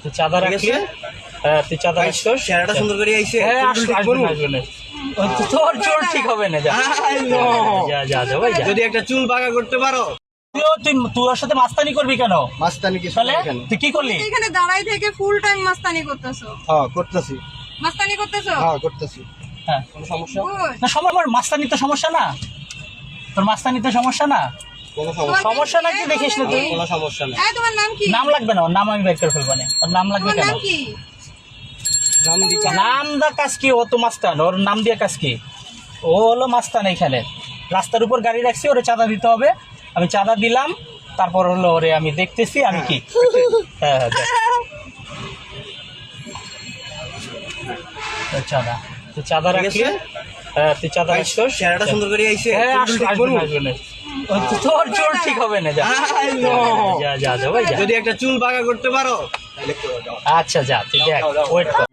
তুই চাঁদা রাখলি, হ্যাঁ তুই চাঁদা রাখছস, চেহারাটা সুন্দর করে আইছে। হ্যাঁ আসবেন। তোর চুল ঠিক হবে না, যা যা যা যা ভাই যা। যদি একটা চুল বাঁকা করতে পারো। তুই ওর সাথে মাস্তানি করবি কেন? মাস্তানি কি তাহলে কেন? তুই কি করলি? এখানে দাঁড়াই থেকে ফুল টাইম মাস্তানি করতেছো। হ্যাঁ করতেছি। মাস্তানি করতেছো? হ্যাঁ করতেছি। হ্যাঁ কোনো সমস্যা? Good. না আমার মাস্তানি তো সমস্যা না, তোর মাস্তানি তো সমস্যা না। কোনো সমস্যা? সমস্যা নাকি দেখিস না তুই? কোনো সমস্যা নেই। এই তোমার নাম কি? নাম লাগবে না, ওর নাম আমি বের করে ফেলবো না। ওর নাম লাগবে তোমার কেন? নাম কি? নাম দিকা। নাম দা কাজ কি? ও তো মাস্তান, ওর নাম দিয়ে কাজ কি? ও হলো মাস্তান। এখানে রাস্তার উপর গাড়ি রাখছি, ওরে চাঁদা দিতে হবে, আমি চাঁদা দিলাম, তারপর হলো ওরে আমি দেখতেছি আমি কি। হ্যাঁ হ্যাঁ দেখ। তোর চাঁদা, তুই চাঁদা ঠিক রাখলি, আছে? হ্যাঁ তুই চাঁদা রাখছস, চেহারাটা সুন্দর করে আইছে। হ্যাঁ আসবেন। তোর চুল ঠিক হবে না, যা যা যা যা ভাই যা। যদি একটা চুল বাঁকা করতে পারো তাহলে করো, যাও। আচ্ছা যা, তুই দেখ, ওয়েট কর।